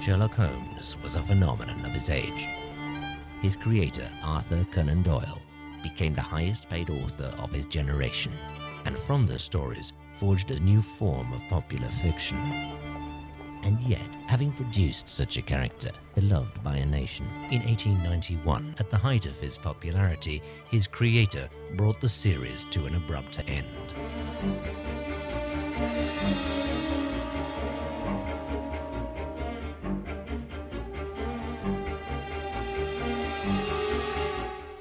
Sherlock Holmes was a phenomenon of his age. His creator, Arthur Conan Doyle, became the highest paid author of his generation, and from the stories forged a new form of popular fiction. And yet, having produced such a character, beloved by a nation, in 1891, at the height of his popularity, his creator brought the series to an abrupt end.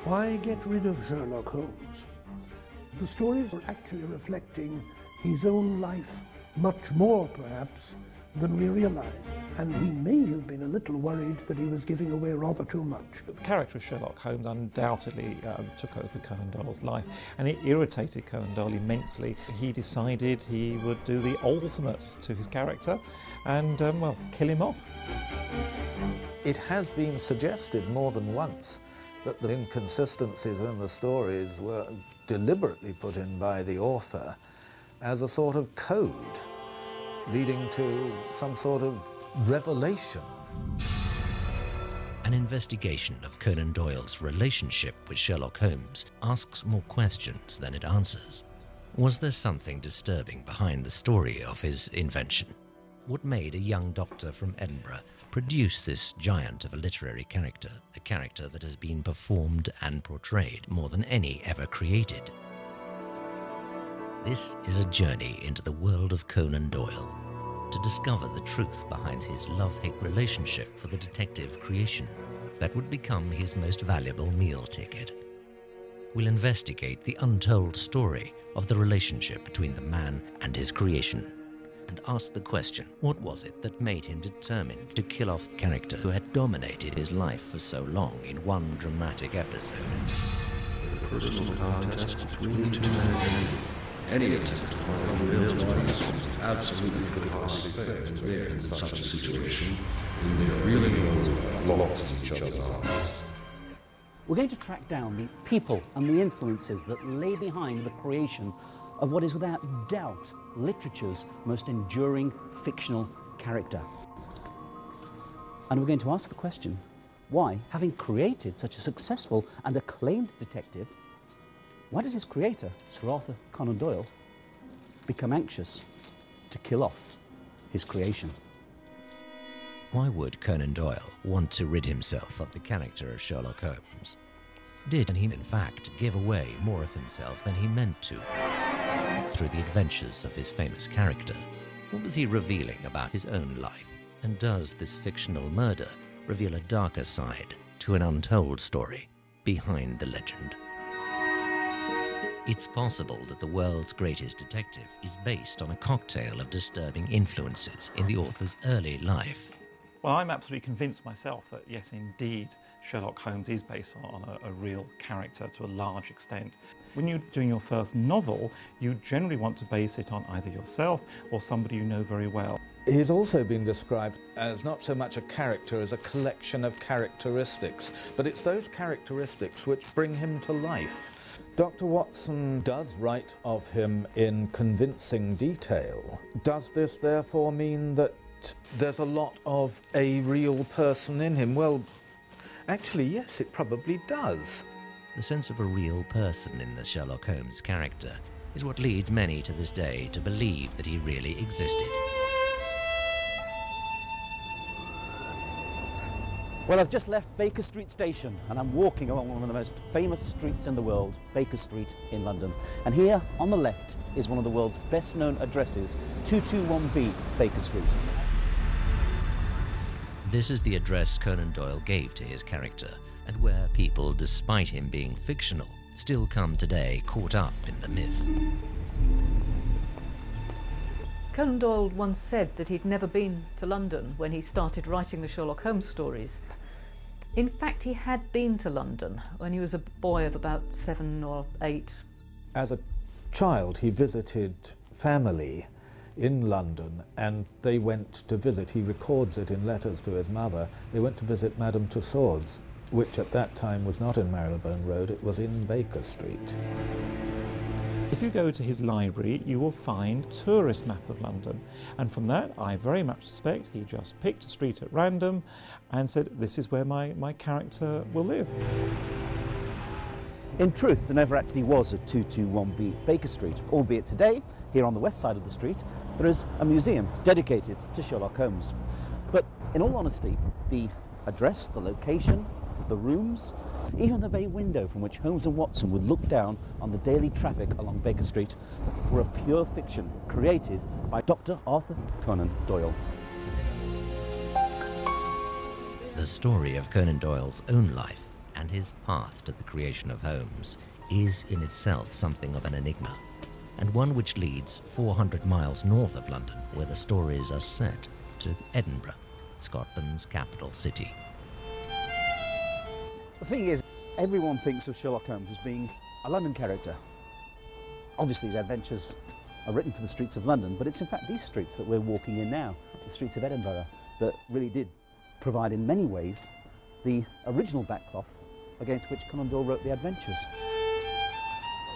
Why get rid of Sherlock Holmes? The stories are actually reflecting his own life, much more perhaps than we realise, and he may have been a little worried that he was giving away rather too much. The character of Sherlock Holmes undoubtedly took over Conan Doyle's life, and it irritated Conan Doyle immensely. He decided he would do the ultimate to his character and, well, kill him off. It has been suggested more than once that the inconsistencies in the stories were deliberately put in by the author as a sort of code leading to some sort of revelation. An investigation of Conan Doyle's relationship with Sherlock Holmes asks more questions than it answers. Was there something disturbing behind the story of his invention? What made a young doctor from Edinburgh produce this giant of a literary character, a character that has been performed and portrayed more than any ever created? This is a journey into the world of Conan Doyle, to discover the truth behind his love-hate relationship for the detective creation that would become his most valuable meal ticket. We'll investigate the untold story of the relationship between the man and his creation, and ask the question, what was it that made him determined to kill off the character who had dominated his life for so long in one dramatic episode? A personal contest between the two men. Any attempt to unveil to audience absolutely could possibly fail to bear in such a situation, and they really know lots of each other's arms. We're going to track down the people and the influences that lay behind the creation of what is without doubt literature's most enduring fictional character. And we're going to ask the question, why, having created such a successful and acclaimed detective, why does his creator, Sir Arthur Conan Doyle, become anxious to kill off his creation? Why would Conan Doyle want to rid himself of the character of Sherlock Holmes? Did he in fact give away more of himself than he meant to through the adventures of his famous character? What was he revealing about his own life? And does this fictional murder reveal a darker side to an untold story behind the legend? It's possible that the world's greatest detective is based on a cocktail of disturbing influences in the author's early life. Well, I'm absolutely convinced myself that, yes, indeed, Sherlock Holmes is based on a real character to a large extent. When you're doing your first novel, you generally want to base it on either yourself or somebody you know very well. He's also been described as not so much a character as a collection of characteristics, but it's those characteristics which bring him to life. Dr. Watson does write of him in convincing detail. Does this therefore mean that there's a lot of a real person in him? Well, actually, yes, it probably does. The sense of a real person in the Sherlock Holmes character is what leads many to this day to believe that he really existed. Well, I've just left Baker Street Station and I'm walking along one of the most famous streets in the world, Baker Street in London. And here on the left is one of the world's best known addresses, 221B Baker Street. This is the address Conan Doyle gave to his character, and where people, despite him being fictional, still come today caught up in the myth. Conan Doyle once said that he'd never been to London when he started writing the Sherlock Holmes stories. In fact, he had been to London when he was a boy of about 7 or 8. As a child, he visited family in London, and they went to visit, he records it in letters to his mother, they went to visit Madame Tussauds, which at that time was not in Marylebone Road, it was in Baker Street. If you go to his library, you will find a tourist map of London. And from that, I very much suspect he just picked a street at random and said, this is where my character will live. In truth, there never actually was a 221B Baker Street, albeit today, here on the west side of the street, there is a museum dedicated to Sherlock Holmes. But in all honesty, the address, the location, the rooms, even the bay window from which Holmes and Watson would look down on the daily traffic along Baker Street were a pure fiction created by Dr. Arthur Conan Doyle. The story of Conan Doyle's own life and his path to the creation of Holmes is in itself something of an enigma, and one which leads 400 miles north of London, where the stories are set, to Edinburgh, Scotland's capital city. The thing is, everyone thinks of Sherlock Holmes as being a London character. Obviously his adventures are written for the streets of London, but it's in fact these streets that we're walking in now, the streets of Edinburgh, that really did provide in many ways the original backcloth against which Conan Doyle wrote the adventures.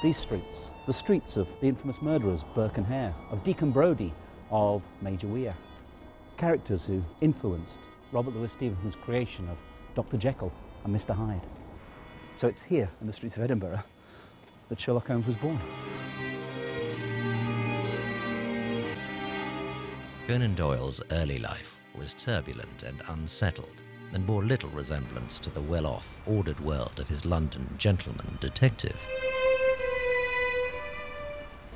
These streets, the streets of the infamous murderers Burke and Hare, of Deacon Brodie, of Major Weir, characters who influenced Robert Louis Stevenson's creation of Dr. Jekyll and Mr. Hyde. So it's here in the streets of Edinburgh that Sherlock Holmes was born. Conan Doyle's early life was turbulent and unsettled, and bore little resemblance to the well-off, ordered world of his London gentleman detective.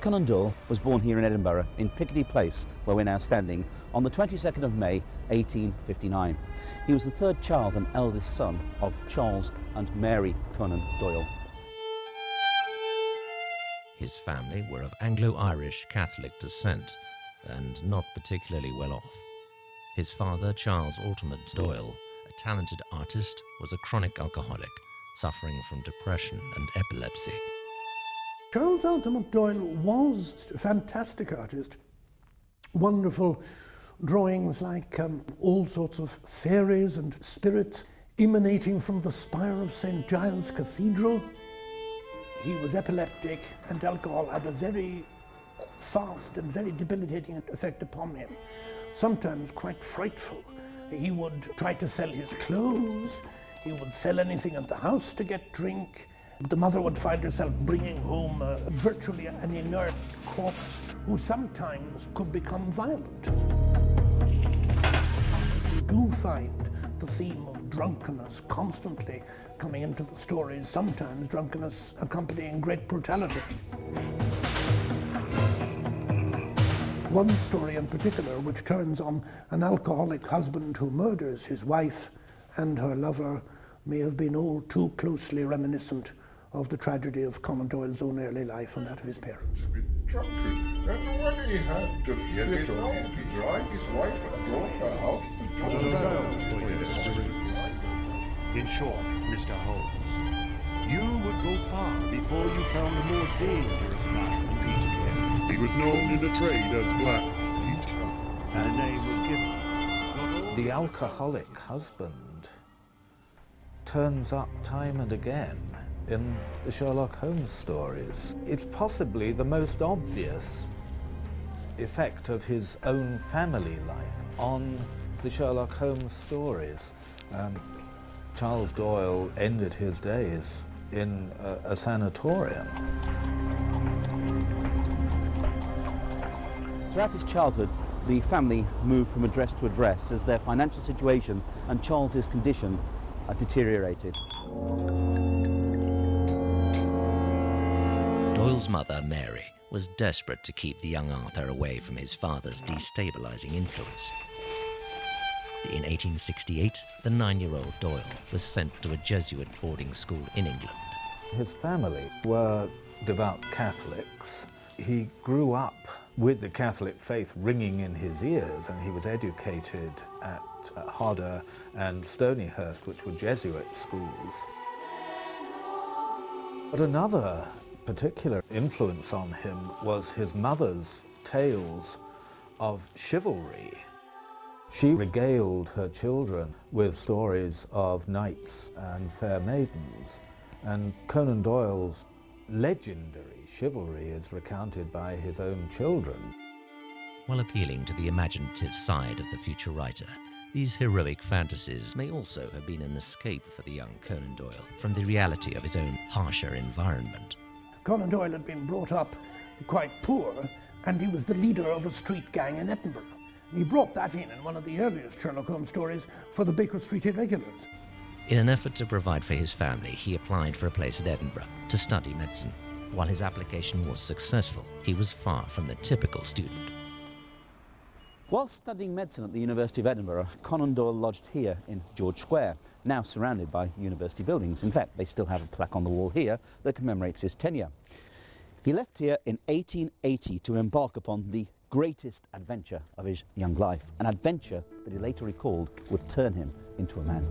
Conan Doyle was born here in Edinburgh, in Piccadilly Place, where we're now standing, on the 22nd of May, 1859. He was the third child and eldest son of Charles and Mary Conan Doyle. His family were of Anglo-Irish Catholic descent, and not particularly well off. His father, Charles Altamont Doyle, a talented artist, was a chronic alcoholic, suffering from depression and epilepsy. Charles Altamont Doyle was a fantastic artist. Wonderful drawings like all sorts of fairies and spirits emanating from the spire of St. Giles Cathedral. He was epileptic, and alcohol had a very fast and very debilitating effect upon him, sometimes quite frightful. He would try to sell his clothes, he would sell anything at the house to get drink. The mother would find herself bringing home virtually an inert corpse who sometimes could become violent. You do find the theme of drunkenness constantly coming into the stories, sometimes drunkenness accompanying great brutality. One story in particular, which turns on an alcoholic husband who murders his wife and her lover, may have been all too closely reminiscent of the tragedy of Conan Doyle's own early life and that of his parents. Remember when he had to fit on to drive his wife and daughter out the door? In short, Mr. Holmes, you would go far before you found a more dangerous man than Peter Kent. He was known in the trade as Black Peter, and the name was given. The alcoholic husband turns up time and again in the Sherlock Holmes stories. It's possibly the most obvious effect of his own family life on the Sherlock Holmes stories. Charles Doyle ended his days in a sanatorium. Throughout his childhood, the family moved from address to address as their financial situation and Charles's condition deteriorated. Doyle's mother, Mary, was desperate to keep the young Arthur away from his father's destabilizing influence. In 1868, the 9-year-old Doyle was sent to a Jesuit boarding school in England. His family were devout Catholics. He grew up with the Catholic faith ringing in his ears, and he was educated at Hodder and Stonyhurst, which were Jesuit schools. But another particular influence on him was his mother's tales of chivalry. She regaled her children with stories of knights and fair maidens, and Conan Doyle's legendary chivalry is recounted by his own children. While appealing to the imaginative side of the future writer, these heroic fantasies may also have been an escape for the young Conan Doyle from the reality of his own harsher environment. Conan Doyle had been brought up quite poor, and he was the leader of a street gang in Edinburgh. He brought that in one of the earliest Sherlock Holmes stories for the Baker Street Irregulars. In an effort to provide for his family, he applied for a place at Edinburgh to study medicine. While his application was successful, he was far from the typical student. While studying medicine at the University of Edinburgh, Conan Doyle lodged here in George Square, now surrounded by university buildings. In fact, they still have a plaque on the wall here that commemorates his tenure. He left here in 1880 to embark upon the greatest adventure of his young life, an adventure that he later recalled would turn him into a man.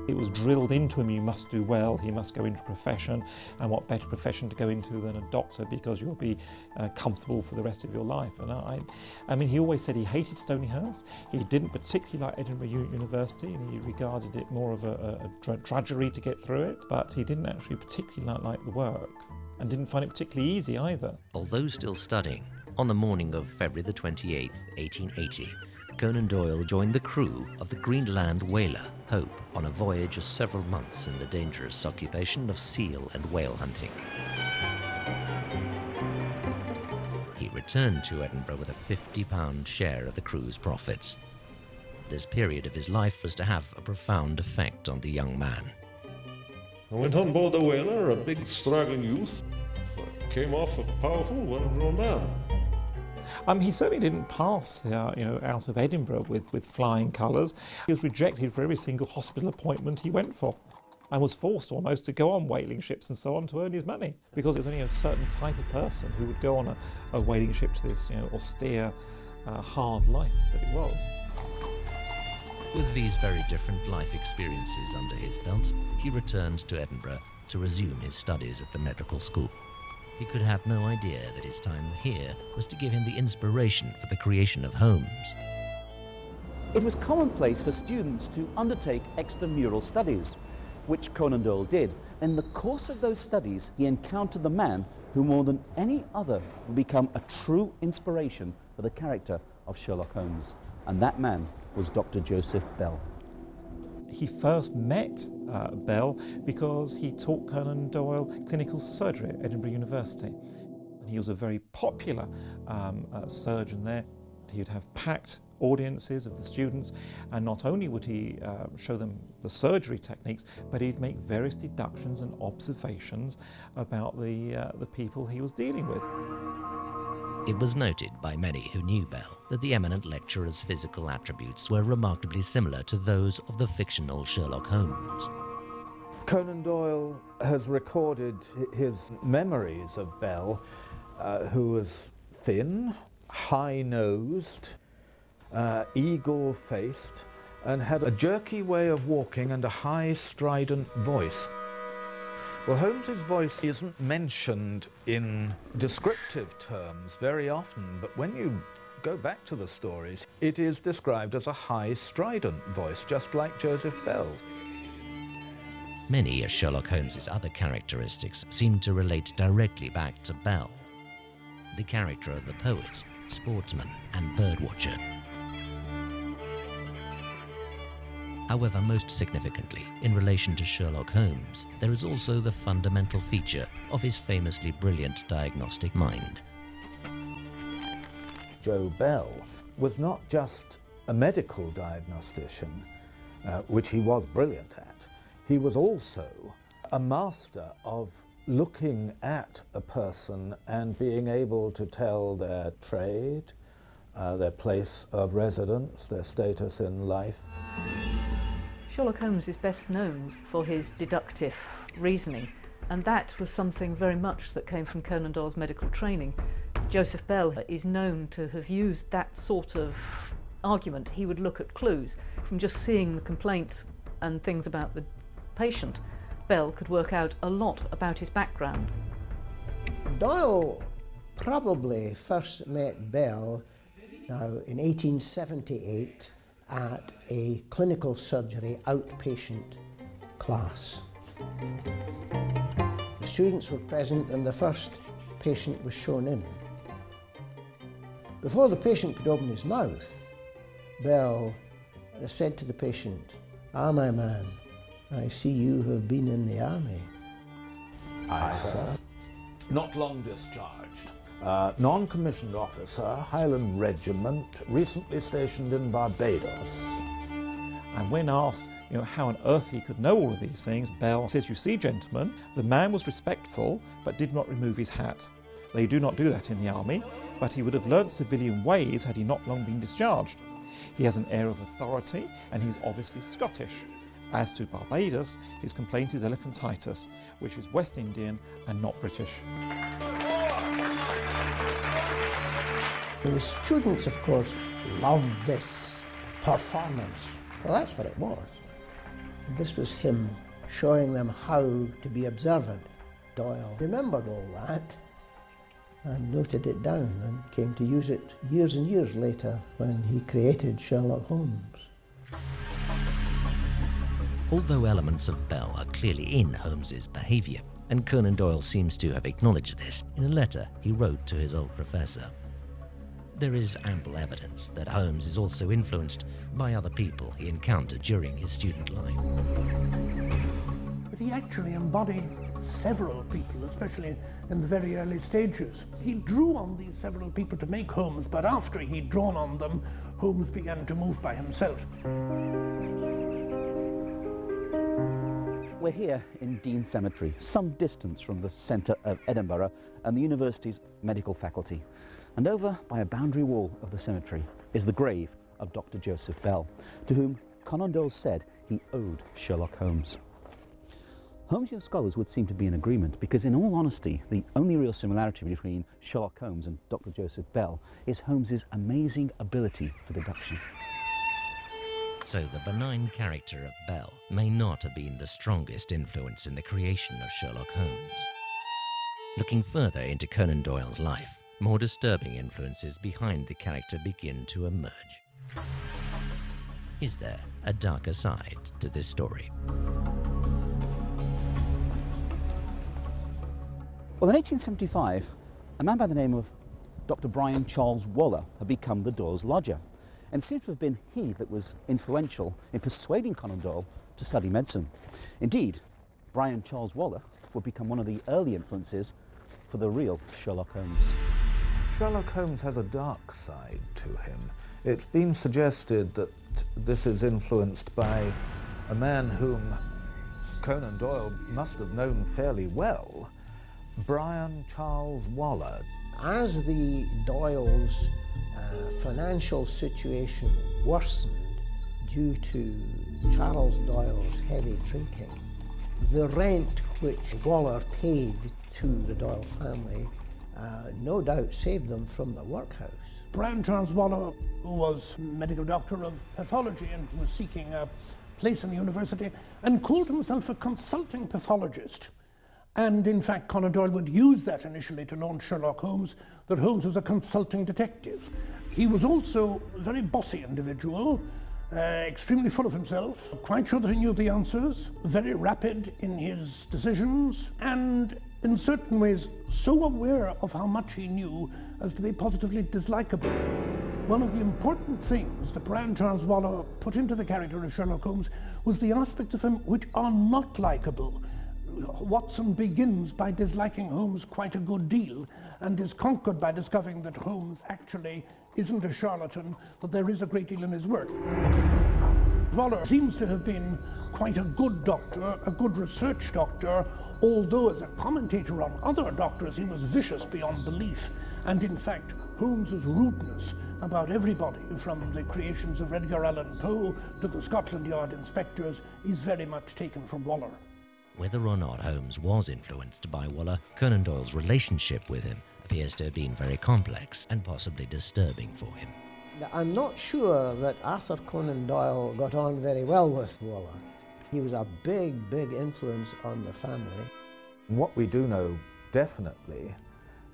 It was drilled into him, you must do well, he must go into a profession, and what better profession to go into than a doctor, because you'll be comfortable for the rest of your life. And I mean, he always said he hated Stonyhurst, he didn't particularly like Edinburgh University, and he regarded it more of a drudgery to get through it, but he didn't actually particularly like the work, and didn't find it particularly easy either. Although still studying, on the morning of February the 28th, 1880, Conan Doyle joined the crew of the Greenland whaler Hope on a voyage of several months in the dangerous occupation of seal and whale hunting. He returned to Edinburgh with a £50 share of the crew's profits. This period of his life was to have a profound effect on the young man. I went on board the whaler, a big straggling youth. I came off a powerful, well-grown man. He certainly didn't pass out of Edinburgh with flying colours. He was rejected for every single hospital appointment he went for, and was forced almost to go on whaling ships and so on to earn his money, because there was only a certain type of person who would go on a whaling ship to this austere, hard life that it was. With these very different life experiences under his belt, he returned to Edinburgh to resume his studies at the medical school. He could have no idea that his time here was to give him the inspiration for the creation of Holmes. It was commonplace for students to undertake extramural studies, which Conan Doyle did. In the course of those studies, he encountered the man who more than any other would become a true inspiration for the character of Sherlock Holmes. And that man was Dr. Joseph Bell. He first met Bell because he taught Conan Doyle clinical surgery at Edinburgh University. And he was a very popular surgeon there. He would have packed audiences of the students, and not only would he show them the surgery techniques, but he'd make various deductions and observations about the people he was dealing with. It was noted by many who knew Bell that the eminent lecturer's physical attributes were remarkably similar to those of the fictional Sherlock Holmes. Conan Doyle has recorded his memories of Bell, who was thin, high-nosed, eagle-faced, and had a jerky way of walking and a high, strident voice. Well, Holmes's voice isn't mentioned in descriptive terms very often, but when you go back to the stories, it is described as a high, strident voice, just like Joseph Bell's. Many of Sherlock Holmes's other characteristics seem to relate directly back to Bell, the character of the poet, sportsman, and birdwatcher. However, most significantly, in relation to Sherlock Holmes, there is also the fundamental feature of his famously brilliant diagnostic mind. Joe Bell was not just a medical diagnostician, which he was brilliant at. He was also a master of looking at a person and being able to tell their trade, their place of residence, their status in life. Sherlock Holmes is best known for his deductive reasoning, and that was something very much that came from Conan Doyle's medical training. Joseph Bell is known to have used that sort of argument. He would look at clues from just seeing the complaint and things about the patient. Bell could work out a lot about his background. Doyle probably first met Bell in 1878 at a clinical surgery outpatient class. students were present and the first patient was shown in. Before the patient could open his mouth, Bell said to the patient, "Ah, my man, I see you have been in the army." Aye, sir. Not long discharged. Non-commissioned officer, Highland Regiment, recently stationed in Barbados. And when asked, how on earth he could know all of these things, Bell says, "You see, gentlemen, the man was respectful, but did not remove his hat. They do not do that in the army, but he would have learnt civilian ways had he not long been discharged. He has an air of authority, and he is obviously Scottish. As to Barbados, his complaint is elephantitis, which is West Indian and not British." The students, of course, loved this performance. Well, that's what it was. This was him showing them how to be observant. Doyle remembered all that and noted it down and came to use it years and years later when he created Sherlock Holmes. Although elements of Bell are clearly in Holmes's behaviour, and Conan Doyle seems to have acknowledged this in a letter he wrote to his old professor, there is ample evidence that Holmes is also influenced by other people he encountered during his student life. But he actually embodied several people, especially in the very early stages. He drew on these several people to make Holmes, but after he'd drawn on them, Holmes began to move by himself. We're here in Dean Cemetery, some distance from the centre of Edinburgh and the university's medical faculty. And over by a boundary wall of the cemetery is the grave of Dr. Joseph Bell, to whom Conan Doyle said he owed Sherlock Holmes. Holmesian scholars would seem to be in agreement because, in all honesty, the only real similarity between Sherlock Holmes and Dr. Joseph Bell is Holmes's amazing ability for deduction. So the benign character of Bell may not have been the strongest influence in the creation of Sherlock Holmes. Looking further into Conan Doyle's life, more disturbing influences behind the character begin to emerge. Is there a darker side to this story? Well, in 1875, a man by the name of Dr. Brian Charles Waller had become the Doyle's lodger, and it seems to have been he that was influential in persuading Conan Doyle to study medicine. Indeed, Brian Charles Waller would become one of the early influences for the real Sherlock Holmes. Sherlock Holmes has a dark side to him. It's been suggested that this is influenced by a man whom Conan Doyle must have known fairly well, Brian Charles Waller. As the Doyles' financial situation worsened due to Charles Doyle's heavy drinking, the rent which Waller paid to the Doyle family no doubt saved them from the workhouse. Brian Charles Waller, who was medical doctor of pathology and was seeking a place in the university, and called himself a consulting pathologist. And in fact, Conan Doyle would use that initially to launch Sherlock Holmes, that Holmes was a consulting detective. He was also a very bossy individual, extremely full of himself, quite sure that he knew the answers, very rapid in his decisions, and in certain ways so aware of how much he knew as to be positively dislikable. One of the important things that Brian Charles Waller put into the character of Sherlock Holmes was the aspects of him which are not likable. Watson begins by disliking Holmes quite a good deal and is conquered by discovering that Holmes actually isn't a charlatan, that there is a great deal in his work. Waller seems to have been quite a good doctor, a good research doctor, although as a commentator on other doctors he was vicious beyond belief. And in fact, Holmes's rudeness about everybody, from the creations of Edgar Allan Poe to the Scotland Yard inspectors, is very much taken from Waller. Whether or not Holmes was influenced by Waller, Conan Doyle's relationship with him appears to have been very complex and possibly disturbing for him. I'm not sure that Arthur Conan Doyle got on very well with Waller. He was a big influence on the family. What we do know definitely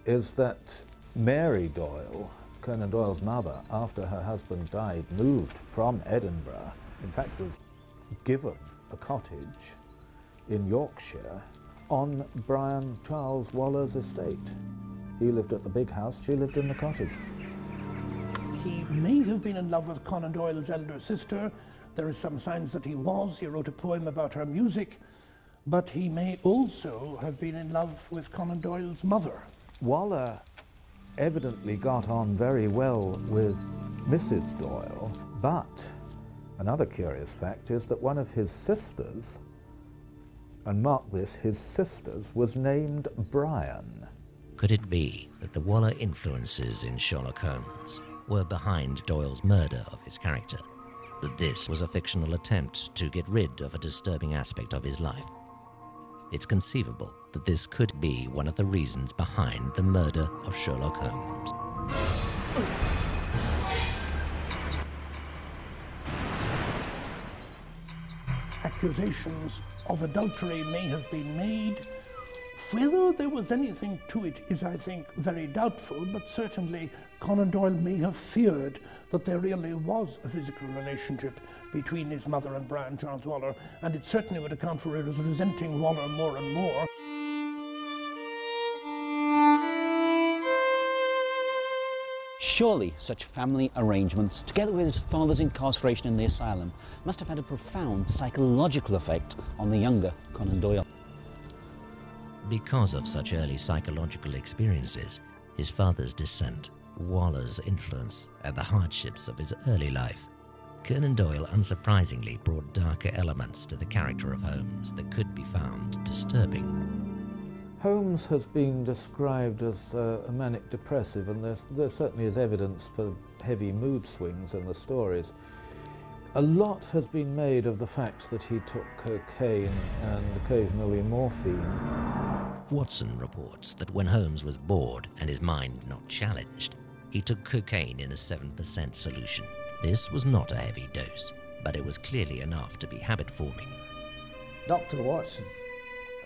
is that Mary Doyle, Conan Doyle's mother, after her husband died, moved from Edinburgh, in fact was given a cottage in Yorkshire on Brian Charles Waller's estate. He lived at the big house, she lived in the cottage. He may have been in love with Conan Doyle's elder sister. There are some signs that he was. He wrote a poem about her music. But he may also have been in love with Conan Doyle's mother. Waller evidently got on very well with Mrs. Doyle, but another curious fact is that one of his sisters, and mark this, his sisters, was named Brian. Could it be that the Waller influences in Sherlock Holmes were behind Doyle's murder of his character? That this was a fictional attempt to get rid of a disturbing aspect of his life? It's conceivable that this could be one of the reasons behind the murder of Sherlock Holmes. Accusations of adultery may have been made. Whether there was anything to it is, I think, very doubtful, but certainly Conan Doyle may have feared that there really was a physical relationship between his mother and Brian Charles Waller, and it certainly would account for his resenting Waller more and more. Surely such family arrangements, together with his father's incarceration in the asylum, must have had a profound psychological effect on the younger Conan Doyle. Because of such early psychological experiences, his father's dissent, Waller's influence, and the hardships of his early life, Conan Doyle unsurprisingly brought darker elements to the character of Holmes that could be found disturbing. Holmes has been described as a manic depressive, and there certainly is evidence for heavy mood swings in the stories. A lot has been made of the fact that he took cocaine and occasionally morphine. Watson reports that when Holmes was bored and his mind not challenged, he took cocaine in a 7% solution. This was not a heavy dose, but it was clearly enough to be habit-forming. Dr. Watson,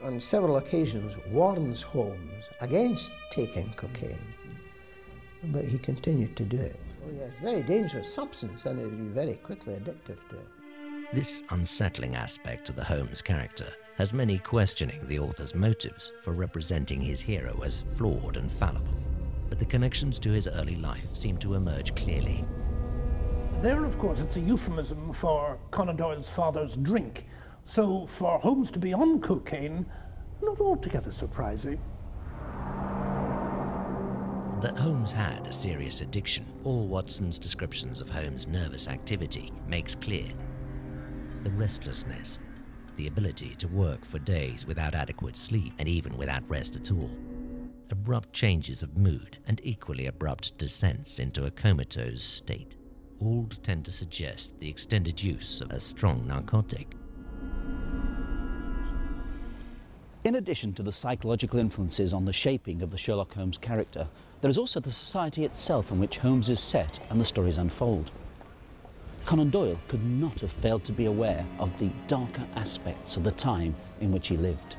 on several occasions, warns Holmes against taking cocaine, but he continued to do it. Oh yeah, it's a very dangerous substance, and it is very quickly addictive to it. This unsettling aspect of the Holmes character has many questioning the author's motives for representing his hero as flawed and fallible, but the connections to his early life seem to emerge clearly. There, of course, it's a euphemism for Conan Doyle's father's drink, so for Holmes to be on cocaine, not altogether surprising. That Holmes had a serious addiction, all Watson's descriptions of Holmes' nervous activity makes clear. The restlessness, the ability to work for days without adequate sleep and even without rest at all, abrupt changes of mood and equally abrupt descents into a comatose state, all tend to suggest the extended use of a strong narcotic. In addition to the psychological influences on the shaping of the Sherlock Holmes character, there is also the society itself in which Holmes is set and the stories unfold. Conan Doyle could not have failed to be aware of the darker aspects of the time in which he lived.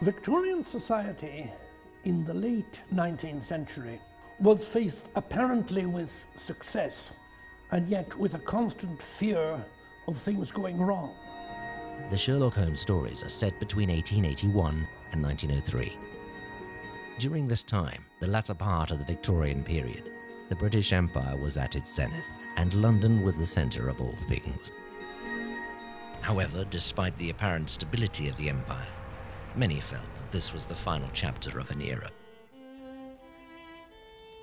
Victorian society in the late 19th century was faced apparently with success, and yet with a constant fear of things going wrong. The Sherlock Holmes stories are set between 1881 and 1903. During this time, the latter part of the Victorian period, the British Empire was at its zenith, and London was the centre of all things. However, despite the apparent stability of the empire, many felt that this was the final chapter of an era.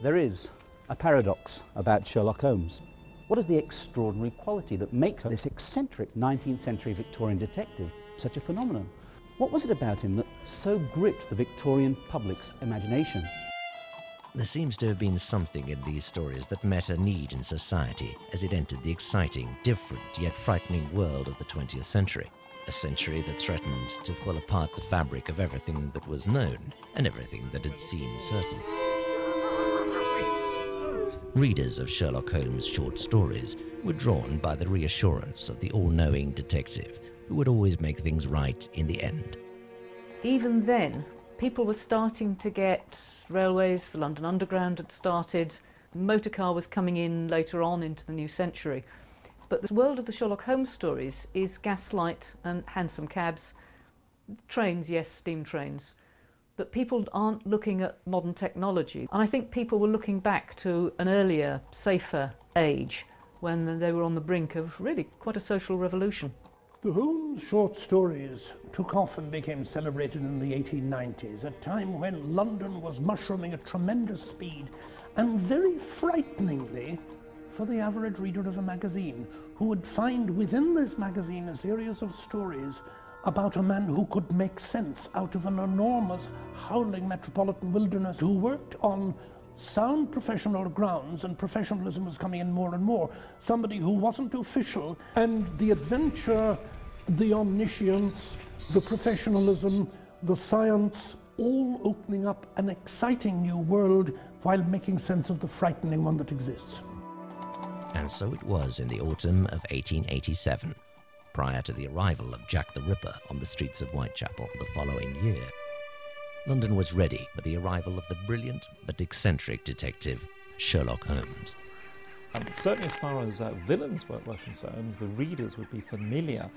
There is a paradox about Sherlock Holmes. What is the extraordinary quality that makes this eccentric 19th century Victorian detective such a phenomenon? What was it about him that so gripped the Victorian public's imagination? There seems to have been something in these stories that met a need in society as it entered the exciting, different, yet frightening world of the 20th century. A century that threatened to pull apart the fabric of everything that was known and everything that had seemed certain. Readers of Sherlock Holmes' short stories were drawn by the reassurance of the all-knowing detective who would always make things right in the end. Even then, people were starting to get railways, the London Underground had started, the motor car was coming in later on into the new century. But the world of the Sherlock Holmes stories is gaslight and hansom cabs, trains, yes, steam trains, but people aren't looking at modern technology. And I think people were looking back to an earlier, safer age when they were on the brink of really quite a social revolution. The Holmes short stories took off and became celebrated in the 1890s, a time when London was mushrooming at tremendous speed, and very frighteningly for the average reader of a magazine, who would find within this magazine a series of stories about a man who could make sense out of an enormous, howling metropolitan wilderness, who worked on sound professional grounds, and professionalism was coming in more and more. Somebody who wasn't official, and the adventure, the omniscience, the professionalism, the science, all opening up an exciting new world while making sense of the frightening one that exists. And so it was in the autumn of 1887, prior to the arrival of Jack the Ripper on the streets of Whitechapel the following year. London was ready for the arrival of the brilliant but eccentric detective Sherlock Holmes. And certainly as far as villains were concerned, the readers would be familiar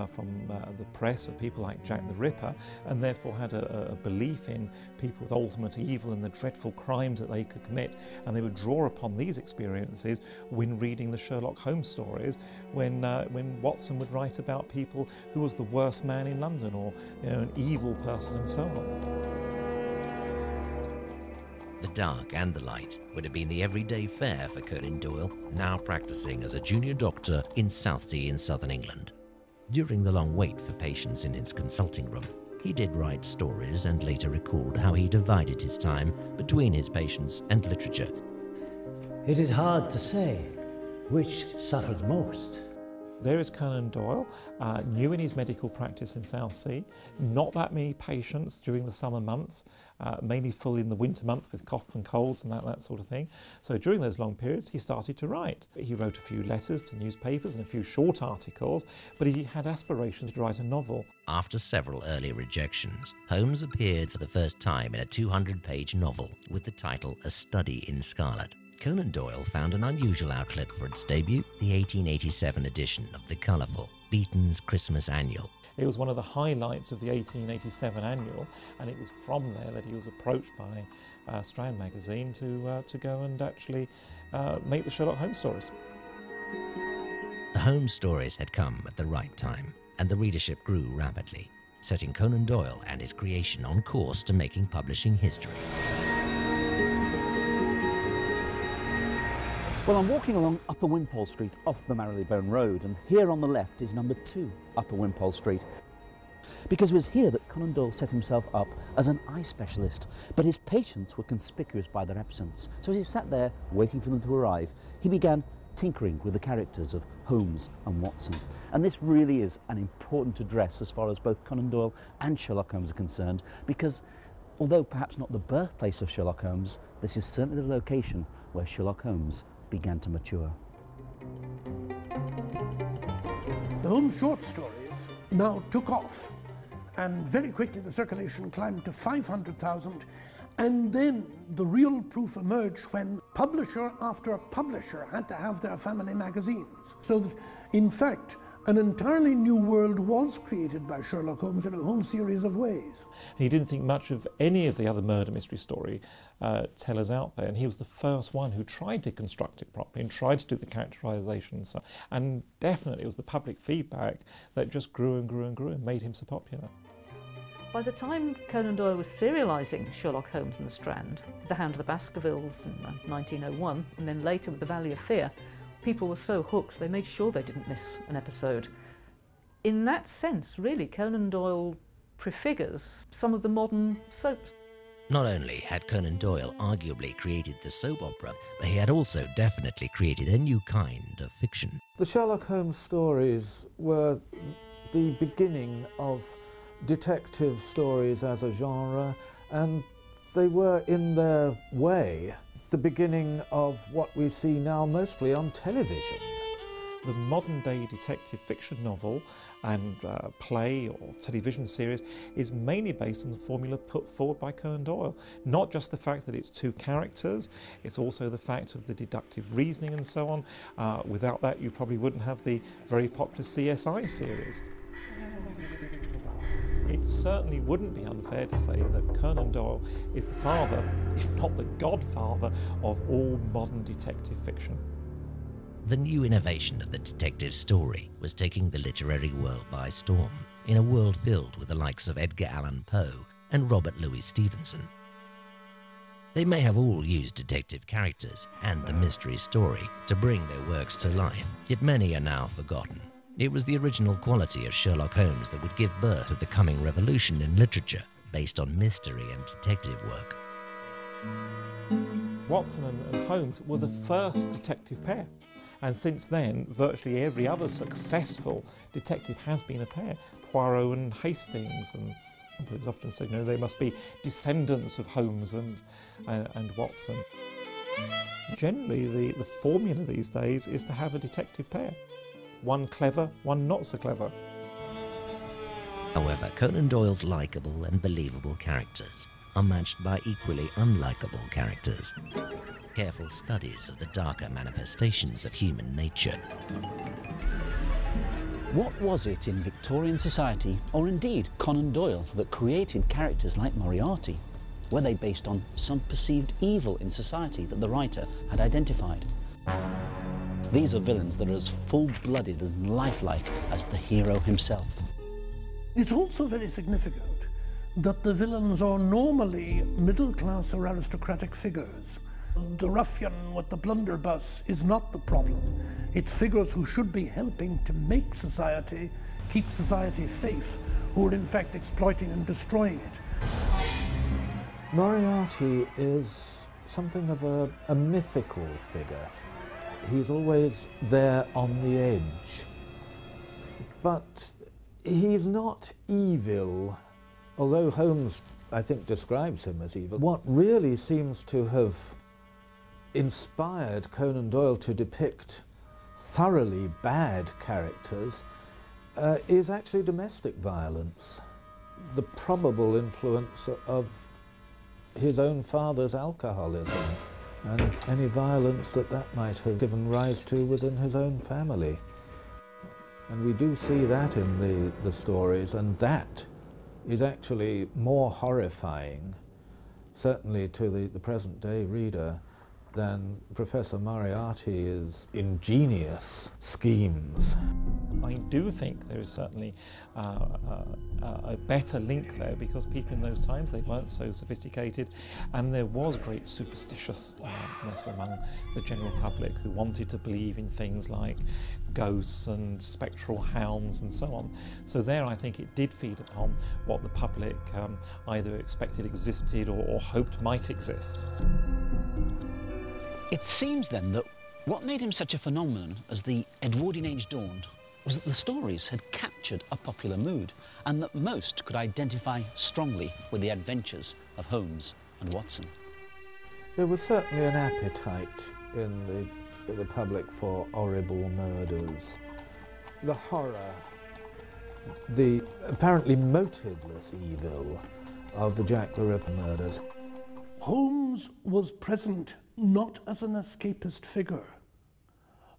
from the press of people like Jack the Ripper, and therefore had a belief in people with ultimate evil and the dreadful crimes that they could commit, and they would draw upon these experiences when reading the Sherlock Holmes stories, when Watson would write about people who was the worst man in London, or an evil person, and so on. The dark and the light would have been the everyday fare for Conan Doyle, now practicing as a junior doctor in Southsea in southern England. During the long wait for patients in his consulting room, he did write stories and later recalled how he divided his time between his patients and literature. It is hard to say which suffered most. There is Conan Doyle, new in his medical practice in Southsea, not that many patients during the summer months, mainly full in the winter months with cough and colds and that sort of thing. So during those long periods he started to write. He wrote a few letters to newspapers and a few short articles, but he had aspirations to write a novel. After several early rejections, Holmes appeared for the first time in a 200-page novel with the title A Study in Scarlet. Conan Doyle found an unusual outlet for its debut, the 1887 edition of the colourful Beaton's Christmas Annual. It was one of the highlights of the 1887 annual, and it was from there that he was approached by Strand magazine to go and actually make the Sherlock Holmes stories. The Holmes stories had come at the right time, and the readership grew rapidly, setting Conan Doyle and his creation on course to making publishing history. Well, I'm walking along Upper Wimpole Street off the Marylebone Road, and here on the left is number 2 Upper Wimpole Street. Because it was here that Conan Doyle set himself up as an eye specialist, but his patients were conspicuous by their absence. So as he sat there waiting for them to arrive, he began tinkering with the characters of Holmes and Watson. And this really is an important address as far as both Conan Doyle and Sherlock Holmes are concerned, because although perhaps not the birthplace of Sherlock Holmes, this is certainly the location where Sherlock Holmes began to mature. The Holmes short stories now took off, and very quickly the circulation climbed to 500,000, and then the real proof emerged when publisher after publisher had to have their family magazines. So that, in fact, an entirely new world was created by Sherlock Holmes in a whole series of ways. He didn't think much of any of the other murder mystery story tellers out there, and he was the first one who tried to construct it properly and tried to do the characterization and so on. And definitely it was the public feedback that just grew and grew and grew and made him so popular. By the time Conan Doyle was serialising Sherlock Holmes in the Strand, The Hound of the Baskervilles in 1901, and then later with The Valley of Fear, people were so hooked they made sure they didn't miss an episode. In that sense, really, Conan Doyle prefigures some of the modern soaps. Not only had Conan Doyle arguably created the soap opera, but he had also definitely created a new kind of fiction. The Sherlock Holmes stories were the beginning of detective stories as a genre, and they were, in their way, the beginning of what we see now mostly on television. The modern-day detective fiction novel and play or television series is mainly based on the formula put forward by Conan Doyle. Not just the fact that it's two characters, it's also the fact of the deductive reasoning and so on. Without that, you probably wouldn't have the very popular CSI series. It certainly wouldn't be unfair to say that Conan Doyle is the father, if not the godfather, of all modern detective fiction. The new innovation of the detective story was taking the literary world by storm, in a world filled with the likes of Edgar Allan Poe and Robert Louis Stevenson. They may have all used detective characters and the mystery story to bring their works to life, yet many are now forgotten. It was the original quality of Sherlock Holmes that would give birth to the coming revolution in literature based on mystery and detective work. Watson and Holmes were the first detective pair. And since then, virtually every other successful detective has been a pair. Poirot and Hastings, and it's often said, you know, they must be descendants of Holmes and Watson. Generally, the formula these days is to have a detective pair. One clever, one not so clever. However, Conan Doyle's likeable and believable characters are matched by equally unlikable characters. Careful studies of the darker manifestations of human nature. What was it in Victorian society, or indeed Conan Doyle, that created characters like Moriarty? Were they based on some perceived evil in society that the writer had identified? These are villains that are as full-blooded and lifelike as the hero himself. It's also very significant that the villains are normally middle-class or aristocratic figures. The ruffian with the blunderbuss is not the problem. It's figures who should be helping to make society, keep society safe, who are in fact exploiting and destroying it. Moriarty is something of a mythical figure. He's always there on the edge. But he's not evil, although Holmes, I think, describes him as evil. What really seems to have inspired Conan Doyle to depict thoroughly bad characters is actually domestic violence. The probable influence of his own father's alcoholism and any violence that might have given rise to within his own family. And we do see that in the stories, and that is actually more horrifying, certainly to the present-day reader, than Professor Moriarty's ingenious schemes. I do think there is certainly a better link there, because people in those times, they weren't so sophisticated, and there was great superstitiousness among the general public who wanted to believe in things like ghosts and spectral hounds and so on. So there I think it did feed upon what the public either expected existed or hoped might exist. It seems then that what made him such a phenomenon as the Edwardian age dawned was that the stories had captured a popular mood, and that most could identify strongly with the adventures of Holmes and Watson. There was certainly an appetite in the public for horrible murders. The horror, the apparently motiveless evil of the Jack the Ripper murders. Holmes was present not as an escapist figure,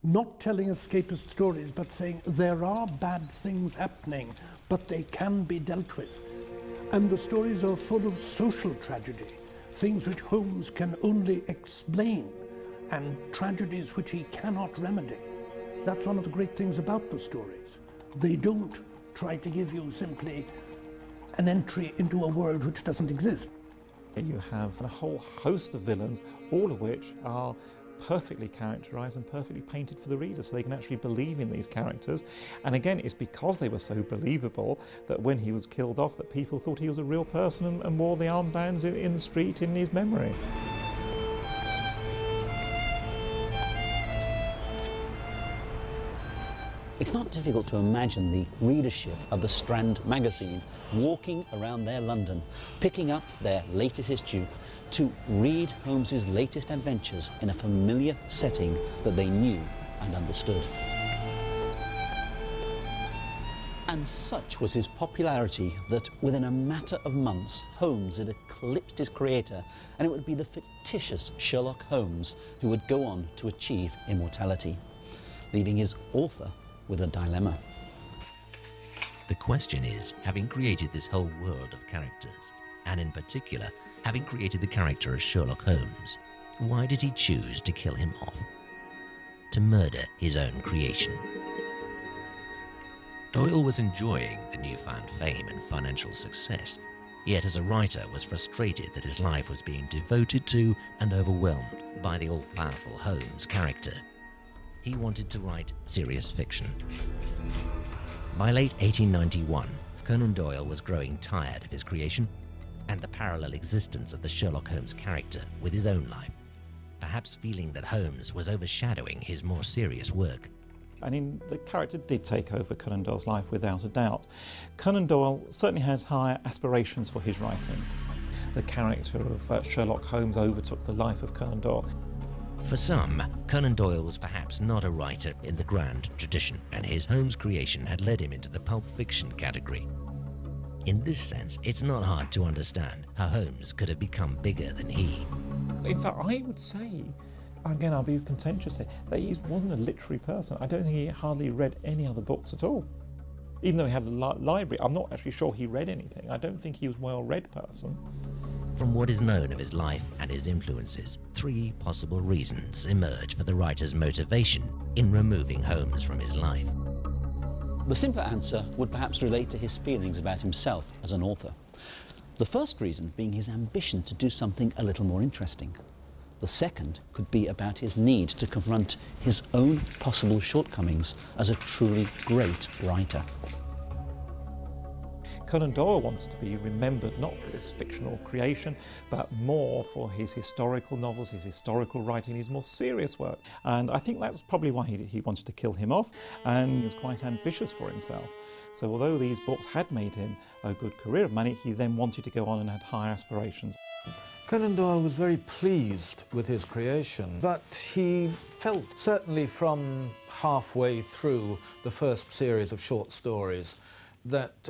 not telling escapist stories, but saying there are bad things happening, but they can be dealt with. And the stories are full of social tragedy, things which Holmes can only explain, and tragedies which he cannot remedy. That's one of the great things about the stories. They don't try to give you simply an entry into a world which doesn't exist. You have a whole host of villains, all of which are perfectly characterised and perfectly painted for the reader, so they can actually believe in these characters. And again, it's because they were so believable that when he was killed off, that people thought he was a real person and wore the armbands in the street in his memory. It's not difficult to imagine the readership of the Strand magazine walking around their London, picking up their latest issue to read Holmes's latest adventures in a familiar setting that they knew and understood. And such was his popularity that within a matter of months, Holmes had eclipsed his creator, and it would be the fictitious Sherlock Holmes who would go on to achieve immortality, leaving his author with a dilemma. The question is, having created this whole world of characters, and in particular, having created the character of Sherlock Holmes, why did he choose to kill him off? To murder his own creation? Doyle was enjoying the newfound fame and financial success, yet as a writer was frustrated that his life was being devoted to and overwhelmed by the all-powerful Holmes character. He wanted to write serious fiction. By late 1891, Conan Doyle was growing tired of his creation and the parallel existence of the Sherlock Holmes character with his own life, perhaps feeling that Holmes was overshadowing his more serious work. The character did take over Conan Doyle's life without a doubt. Conan Doyle certainly had higher aspirations for his writing. The character of Sherlock Holmes overtook the life of Conan Doyle. For some, Conan Doyle was perhaps not a writer in the grand tradition, and his Holmes creation had led him into the pulp fiction category. In this sense, it's not hard to understand how Holmes could have become bigger than he. In fact, I would say, again, I'll be contentious here, that he wasn't a literary person. I don't think he hardly read any other books at all. Even though he had a library, I'm not actually sure he read anything. I don't think he was a well-read person. From what is known of his life and his influences, 3 possible reasons emerge for the writer's motivation in removing Holmes from his life. The simpler answer would perhaps relate to his feelings about himself as an author. The first reason being his ambition to do something a little more interesting. The second could be about his need to confront his own possible shortcomings as a truly great writer. Conan Doyle wants to be remembered not for his fictional creation, but more for his historical novels, his historical writing, his more serious work. And I think that's probably why he wanted to kill him off, and he was quite ambitious for himself. So although these books had made him a good career of money, he then wanted to go on and had higher aspirations. Conan Doyle was very pleased with his creation, but he felt, certainly from halfway through the first series of short stories, that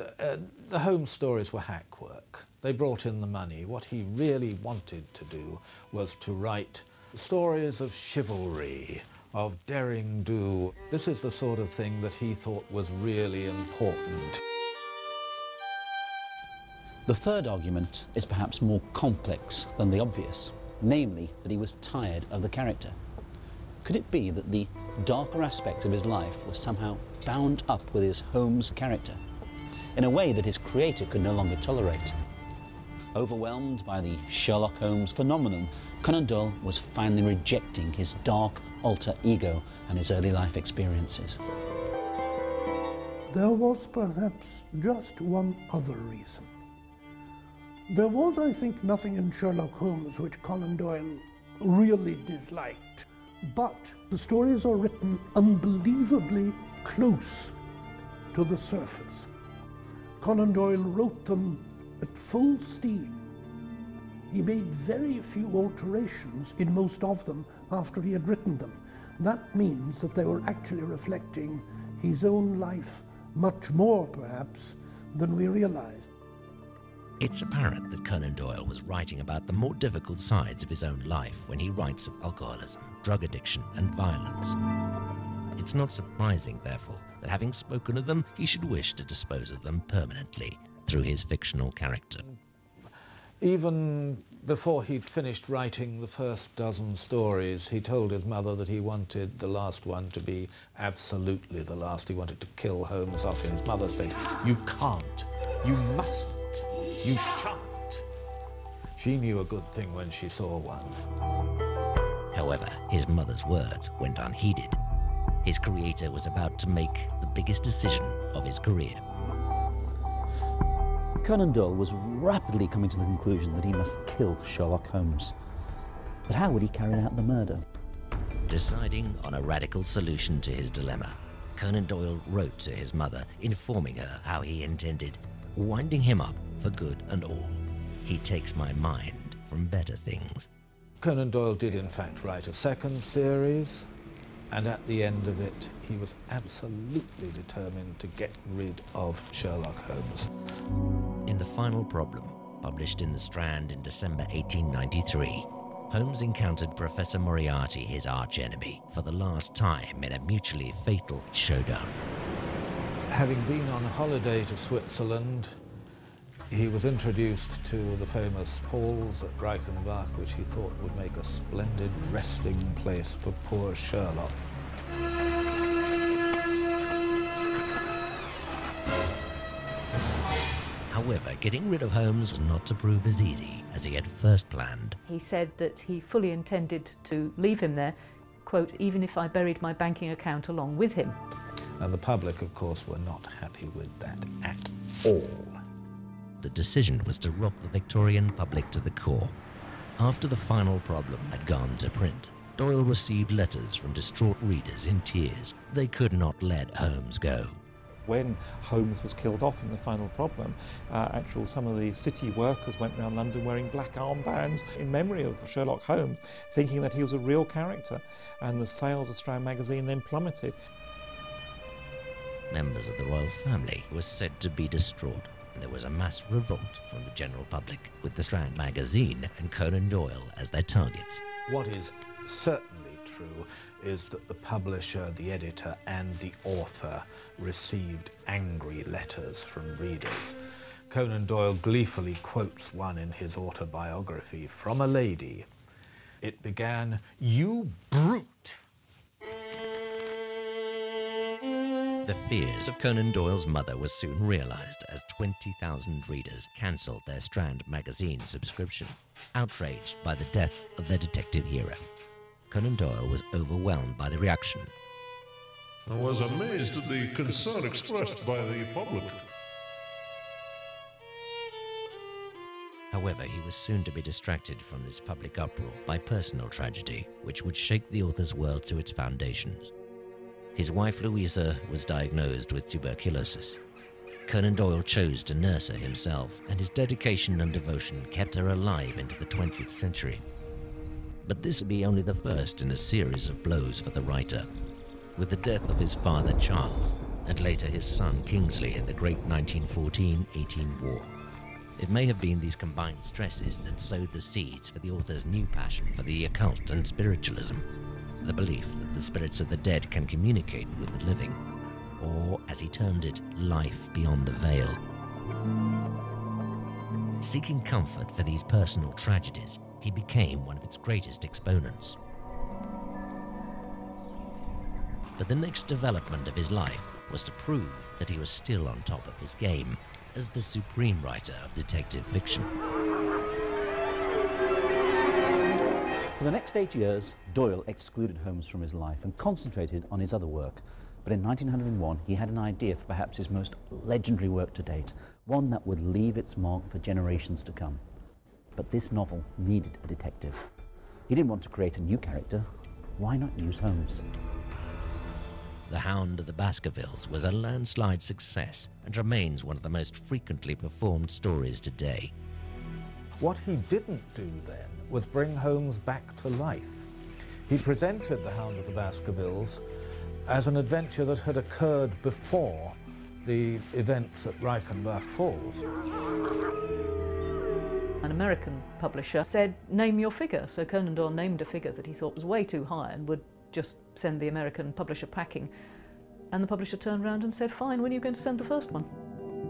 the Holmes stories were hack work. They brought in the money. What he really wanted to do was to write stories of chivalry, of daring do. This is the sort of thing that he thought was really important. The third argument is perhaps more complex than the obvious, namely that he was tired of the character. Could it be that the darker aspect of his life was somehow bound up with his Holmes character, in a way that his creator could no longer tolerate? Overwhelmed by the Sherlock Holmes phenomenon, Conan Doyle was finally rejecting his dark alter ego and his early life experiences. There was perhaps just one other reason. There was, I think, nothing in Sherlock Holmes which Conan Doyle really disliked, but the stories are written unbelievably close to the surface. Conan Doyle wrote them at full steam. He made very few alterations in most of them after he had written them. That means that they were actually reflecting his own life much more, perhaps, than we realized. It's apparent that Conan Doyle was writing about the more difficult sides of his own life when he writes of alcoholism, drug addiction, and violence. It's not surprising, therefore, that having spoken of them, he should wish to dispose of them permanently through his fictional character. Even before he'd finished writing the first dozen stories, he told his mother that he wanted the last one to be absolutely the last. He wanted to kill Holmes off. And his mother said, "You can't, you mustn't, you shan't." She knew a good thing when she saw one. However, his mother's words went unheeded. His creator was about to make the biggest decision of his career. Conan Doyle was rapidly coming to the conclusion that he must kill Sherlock Holmes. But how would he carry out the murder? Deciding on a radical solution to his dilemma, Conan Doyle wrote to his mother, informing her how he intended winding him up for good and all. He takes my mind from better things. Conan Doyle did in fact write a second series, And at the end of it, he was absolutely determined to get rid of Sherlock Holmes. In The Final Problem, published in The Strand in December 1893, Holmes encountered Professor Moriarty, his arch-enemy, for the last time in a mutually fatal showdown. Having been on holiday to Switzerland, he was introduced to the famous falls at Reichenbach, which he thought would make a splendid resting place for poor Sherlock. However, getting rid of Holmes was not to prove as easy as he had first planned. He said that he fully intended to leave him there, quote, even if I buried my banking account along with him. And the public, of course, were not happy with that at all. The decision was to rock the Victorian public to the core. After The Final Problem had gone to print, Doyle received letters from distraught readers in tears. They could not let Holmes go. When Holmes was killed off in The Final Problem, some of the city workers went around London wearing black armbands in memory of Sherlock Holmes, thinking that he was a real character, and the sales of Strand magazine then plummeted. Members of the royal family were said to be distraught. There was a mass revolt from the general public, with the Strand magazine and Conan Doyle as their targets. What is certainly true is that the publisher, the editor, and the author received angry letters from readers. Conan Doyle gleefully quotes one in his autobiography from a lady. It began, "You brute!" The fears of Conan Doyle's mother were soon realized as 20,000 readers cancelled their Strand magazine subscription, outraged by the death of their detective hero. Conan Doyle was overwhelmed by the reaction. I was amazed at the concern expressed by the public. However, he was soon to be distracted from this public uproar by personal tragedy, which would shake the author's world to its foundations. His wife Louisa was diagnosed with tuberculosis. Conan Doyle chose to nurse her himself, and his dedication and devotion kept her alive into the 20th century. But this would be only the first in a series of blows for the writer. With the death of his father Charles, and later his son Kingsley in the great 1914-18 war, it may have been these combined stresses that sowed the seeds for the author's new passion for the occult and spiritualism. The belief that the spirits of the dead can communicate with the living, or, as he termed it, life beyond the veil. Seeking comfort for these personal tragedies, he became one of its greatest exponents. But the next development of his life was to prove that he was still on top of his game as the supreme writer of detective fiction. For the next 8 years, Doyle excluded Holmes from his life and concentrated on his other work. But in 1901, he had an idea for perhaps his most legendary work to date, one that would leave its mark for generations to come. But this novel needed a detective. He didn't want to create a new character. Why not use Holmes? The Hound of the Baskervilles was a landslide success and remains one of the most frequently performed stories today. What he didn't do then was bring Holmes back to life. He presented The Hound of the Baskervilles as an adventure that had occurred before the events at Reichenbach Falls. An American publisher said, name your figure. So Conan Doyle named a figure that he thought was way too high and would just send the American publisher packing. And the publisher turned around and said, fine, when are you going to send the first one?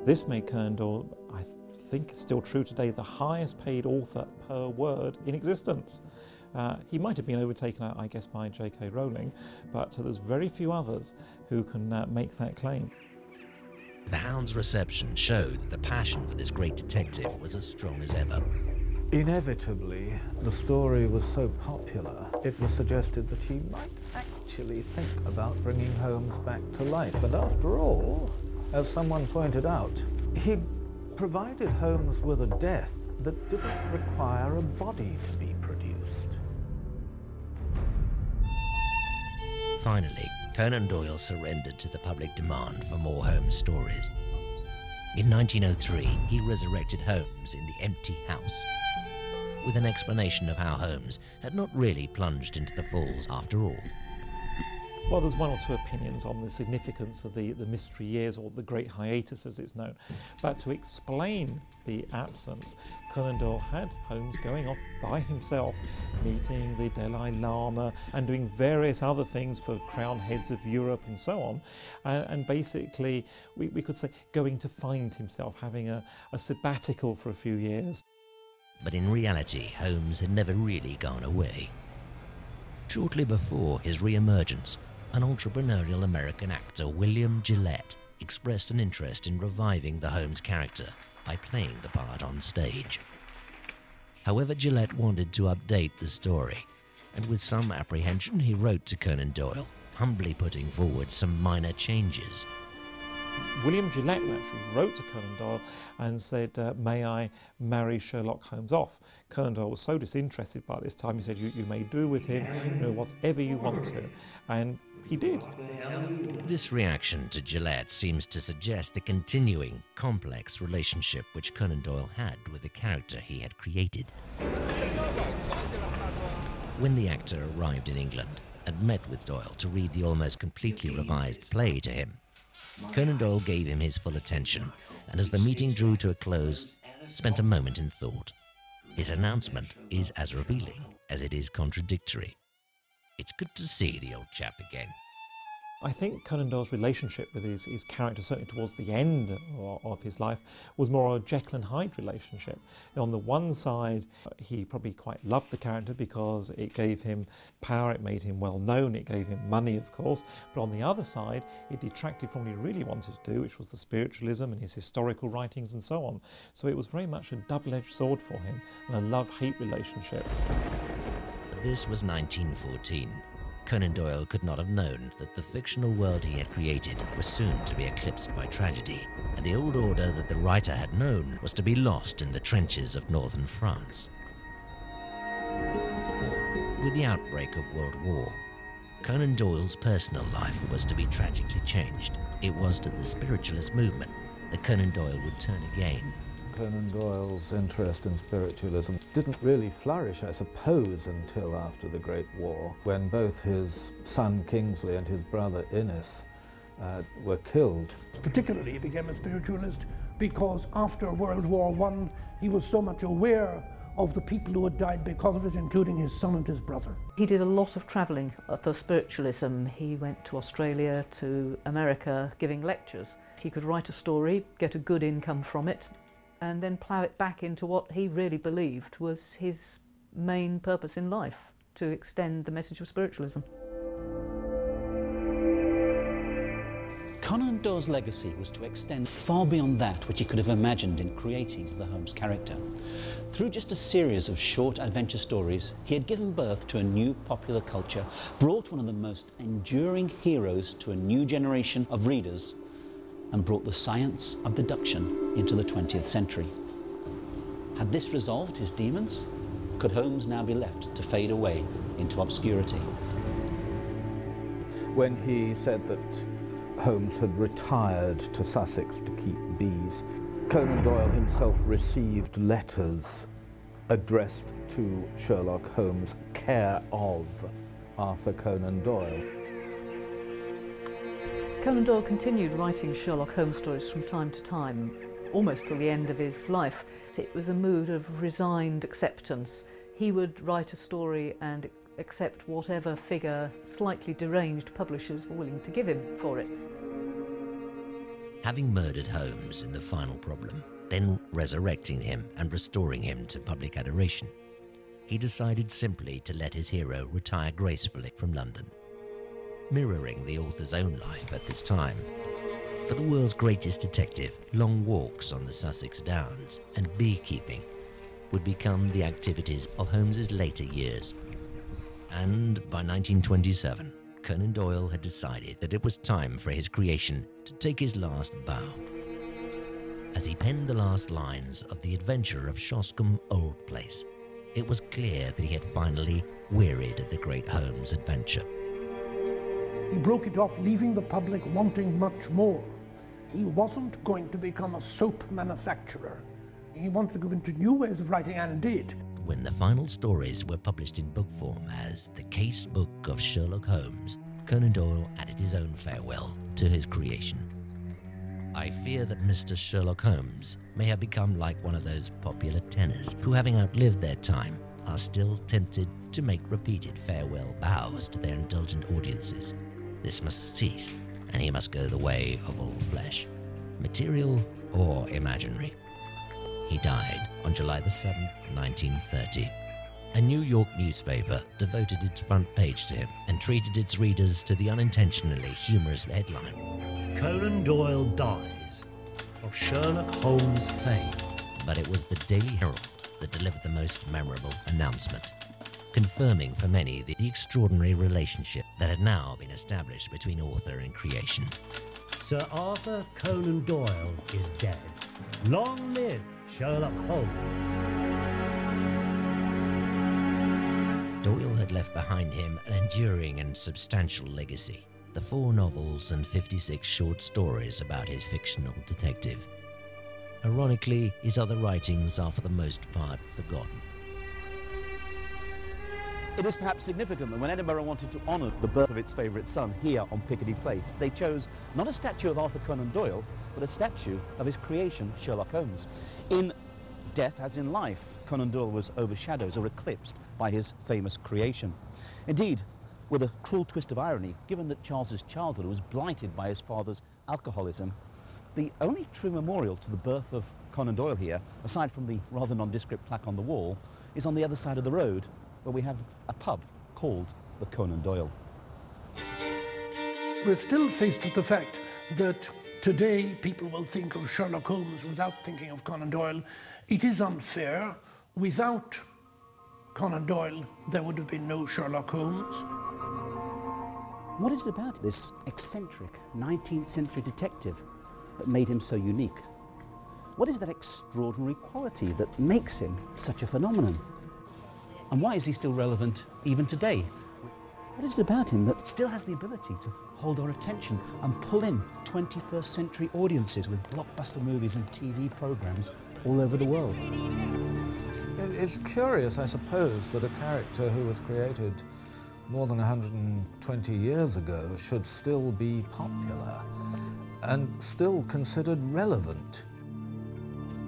This made Conan Doyle, I think it's still true today, the highest paid author per word in existence. He might have been overtaken, I guess, by J.K. Rowling, but there's very few others who can make that claim. The Hound's reception showed that the passion for this great detective was as strong as ever. Inevitably, the story was so popular, it was suggested that he might actually think about bringing Holmes back to life. And after all, as someone pointed out, he provided Holmes with a death that didn't require a body to be produced. Finally, Conan Doyle surrendered to the public demand for more Holmes stories. In 1903, he resurrected Holmes in The Empty House, with an explanation of how Holmes had not really plunged into the falls after all. Well, there's one or two opinions on the significance of the mystery years, or the Great Hiatus as it's known. But to explain the absence, Conan Doyle had Holmes going off by himself, meeting the Dalai Lama and doing various other things for crown heads of Europe and so on. And basically, we could say, going to find himself, having a sabbatical for a few years. But in reality, Holmes had never really gone away. Shortly before his re-emergence, an entrepreneurial American actor, William Gillette, expressed an interest in reviving the Holmes character by playing the part on stage. However, Gillette wanted to update the story, and with some apprehension he wrote to Conan Doyle, humbly putting forward some minor changes. William Gillette actually wrote to Conan Doyle and said, may I marry Sherlock Holmes off? Conan Doyle was so disinterested by this time, he said, you may do with him whatever you want to. And he did. This reaction to Gillette seems to suggest the continuing, complex relationship which Conan Doyle had with the character he had created. When the actor arrived in England and met with Doyle to read the almost completely revised play to him, Conan Doyle gave him his full attention, and as the meeting drew to a close, spent a moment in thought. His announcement is as revealing as it is contradictory. It's good to see the old chap again. I think Conan Doyle's relationship with his character, certainly towards the end of his life, was more a Jekyll and Hyde relationship. On the one side, he probably quite loved the character because it gave him power, it made him well known, it gave him money, of course. But on the other side, it detracted from what he really wanted to do, which was the spiritualism and his historical writings and so on. So it was very much a double-edged sword for him, and a love-hate relationship. But this was 1914. Conan Doyle could not have known that the fictional world he had created was soon to be eclipsed by tragedy, and the old order that the writer had known was to be lost in the trenches of northern France. With the outbreak of World War, Conan Doyle's personal life was to be tragically changed. It was to the spiritualist movement that Conan Doyle would turn again. Conan Doyle's interest in spiritualism didn't really flourish, I suppose, until after the Great War, when both his son Kingsley and his brother Innes were killed. Particularly he became a spiritualist because after World War I, he was so much aware of the people who had died because of it, including his son and his brother. He did a lot of travelling for spiritualism. He went to Australia, to America, giving lectures. He could write a story, get a good income from it, and then plough it back into what he really believed was his main purpose in life, to extend the message of spiritualism. Conan Doyle's legacy was to extend far beyond that which he could have imagined in creating the Holmes character. Through just a series of short adventure stories, he had given birth to a new popular culture, brought one of the most enduring heroes to a new generation of readers, and brought the science of deduction into the 20th century. Had this resolved his demons? Could Holmes now be left to fade away into obscurity? When he said that Holmes had retired to Sussex to keep bees, Conan Doyle himself received letters addressed to Sherlock Holmes, care of Arthur Conan Doyle. Conan Doyle continued writing Sherlock Holmes stories from time to time, almost till the end of his life. It was a mood of resigned acceptance. He would write a story and accept whatever figure slightly deranged publishers were willing to give him for it. Having murdered Holmes in The Final Problem, then resurrecting him and restoring him to public adoration, he decided simply to let his hero retire gracefully from London, mirroring the author's own life at this time. For the world's greatest detective, long walks on the Sussex Downs and beekeeping would become the activities of Holmes's later years. And by 1927, Conan Doyle had decided that it was time for his creation to take his last bow. As he penned the last lines of The Adventure of Shoscombe Old Place, it was clear that he had finally wearied of the great Holmes adventure. He broke it off, leaving the public wanting much more. He wasn't going to become a soap manufacturer. He wanted to go into new ways of writing, and did. When the final stories were published in book form as The Case Book of Sherlock Holmes, Conan Doyle added his own farewell to his creation. I fear that Mr. Sherlock Holmes may have become like one of those popular tenors who, having outlived their time, are still tempted to make repeated farewell bows to their indulgent audiences. This must cease, and he must go the way of all flesh, material or imaginary. He died on July the 7th, 1930. A New York newspaper devoted its front page to him and treated its readers to the unintentionally humorous headline, Conan Doyle dies of Sherlock Holmes fame. But it was the Daily Herald that delivered the most memorable announcement, confirming for many the extraordinary relationship that had now been established between author and creation. Sir Arthur Conan Doyle is dead. Long live Sherlock Holmes. Doyle had left behind him an enduring and substantial legacy, the 4 novels and 56 short stories about his fictional detective. Ironically, his other writings are for the most part forgotten. It is perhaps significant that when Edinburgh wanted to honour the birth of its favourite son here on Piccadilly Place, they chose not a statue of Arthur Conan Doyle, but a statue of his creation, Sherlock Holmes. In death, as in life, Conan Doyle was overshadowed or eclipsed by his famous creation. Indeed, with a cruel twist of irony, given that Charles's childhood was blighted by his father's alcoholism, the only true memorial to the birth of Conan Doyle here, aside from the rather nondescript plaque on the wall, is on the other side of the road, where we have a pub called the Conan Doyle. We're still faced with the fact that today people will think of Sherlock Holmes without thinking of Conan Doyle. It is unfair. Without Conan Doyle, there would have been no Sherlock Holmes. What is it about this eccentric 19th century detective that made him so unique? What is that extraordinary quality that makes him such a phenomenon? And why is he still relevant even today? What is it about him that still has the ability to hold our attention and pull in 21st century audiences with blockbuster movies and TV programs all over the world? It's curious, I suppose, that a character who was created more than 120 years ago should still be popular and still considered relevant.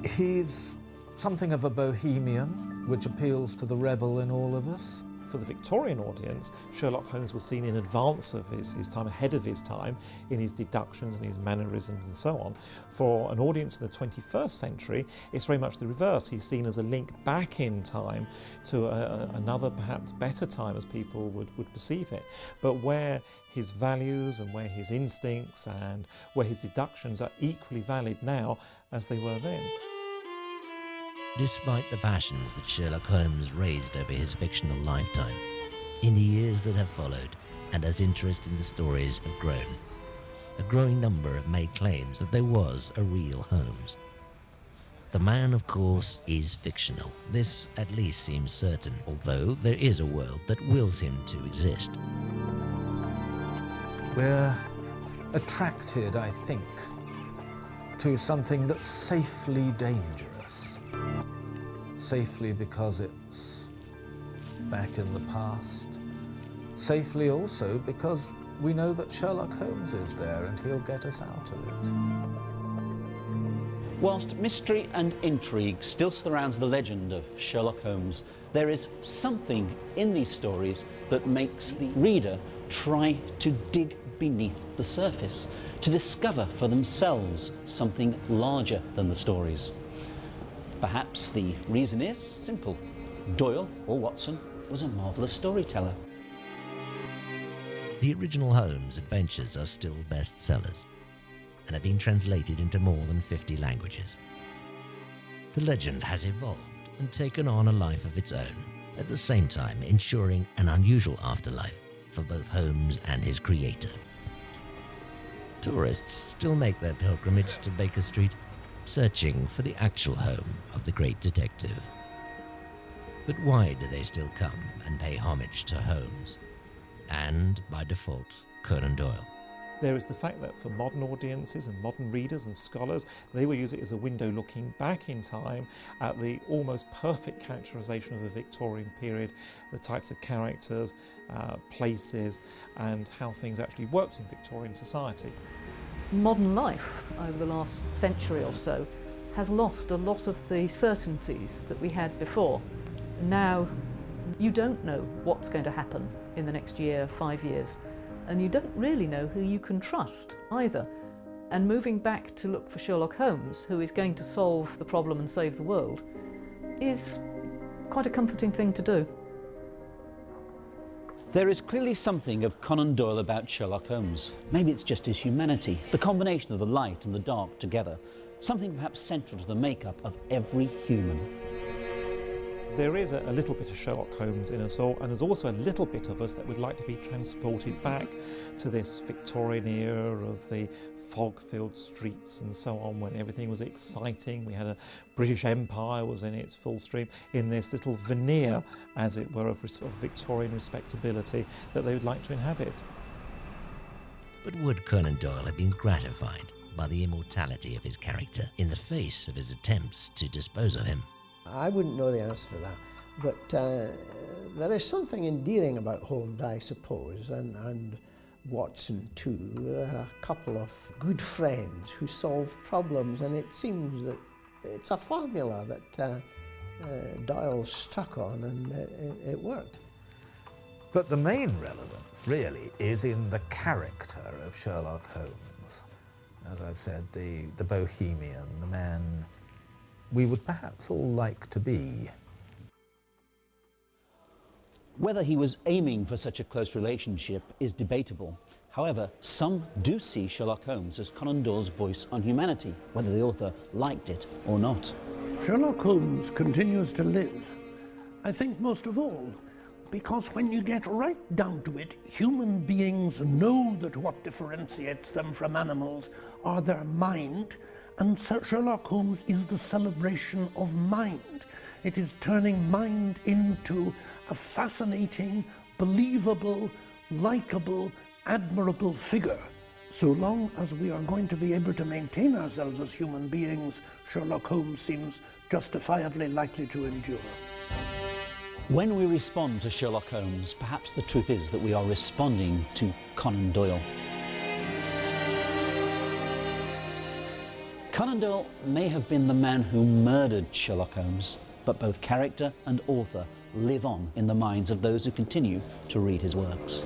He's something of a bohemian, which appeals to the rebel in all of us. For the Victorian audience, Sherlock Holmes was seen in advance of his time, ahead of his time, in his deductions and his mannerisms and so on. For an audience in the 21st century, it's very much the reverse. He's seen as a link back in time to another, perhaps better time, as people would perceive it, but where his values and where his instincts and where his deductions are equally valid now as they were then. Despite the passions that Sherlock Holmes raised over his fictional lifetime, in the years that have followed, and as interest in the stories have grown, a growing number have made claims that there was a real Holmes. The man, of course, is fictional. This at least seems certain, although there is a world that wills him to exist. We're attracted, I think, to something that's safely dangerous. Safely because it's back in the past. Safely also because we know that Sherlock Holmes is there and he'll get us out of it. Whilst mystery and intrigue still surrounds the legend of Sherlock Holmes, there is something in these stories that makes the reader try to dig beneath the surface, to discover for themselves something larger than the stories. Perhaps the reason is simple. Doyle, or Watson, was a marvellous storyteller. The original Holmes adventures are still bestsellers and have been translated into more than 50 languages. The legend has evolved and taken on a life of its own, at the same time ensuring an unusual afterlife for both Holmes and his creator. Tourists still make their pilgrimage to Baker Street, searching for the actual home of the great detective. But why do they still come and pay homage to Holmes? And, by default, Conan Doyle. There is the fact that for modern audiences and modern readers and scholars, they will use it as a window looking back in time at the almost perfect characterisation of the Victorian period, the types of characters, places, and how things actually worked in Victorian society. Modern life over the last century or so has lost a lot of the certainties that we had before. Now you don't know what's going to happen in the next year, 5 years, and you don't really know who you can trust either. And moving back to look for Sherlock Holmes, who is going to solve the problem and save the world, is quite a comforting thing to do. There is clearly something of Conan Doyle about Sherlock Holmes. Maybe it's just his humanity, the combination of the light and the dark together, something perhaps central to the makeup of every human. There is a little bit of Sherlock Holmes in us all, and there's also a little bit of us that would like to be transported back to this Victorian era of the fog-filled streets and so on, when everything was exciting. We had a British Empire was in its full stream, in this little veneer, as it were, of Victorian respectability that they would like to inhabit. But would Conan Doyle have been gratified by the immortality of his character in the face of his attempts to dispose of him? I wouldn't know the answer to that, but there is something endearing about Holmes, I suppose, and Watson too. They're a couple of good friends who solve problems, and it seems that it's a formula that Doyle struck on, and it worked. But the main relevance, really, is in the character of Sherlock Holmes. As I've said, the bohemian, the man we would perhaps all like to be. Whether he was aiming for such a close relationship is debatable. However, some do see Sherlock Holmes as Conan Doyle's voice on humanity, whether the author liked it or not. Sherlock Holmes continues to live, I think most of all, because when you get right down to it, human beings know that what differentiates them from animals are their mind, and Sherlock Holmes is the celebration of mind. It is turning mind into a fascinating, believable, likeable, admirable figure. So long as we are going to be able to maintain ourselves as human beings, Sherlock Holmes seems justifiably likely to endure. When we respond to Sherlock Holmes, perhaps the truth is that we are responding to Conan Doyle. Conan Doyle may have been the man who murdered Sherlock Holmes, but both character and author live on in the minds of those who continue to read his works.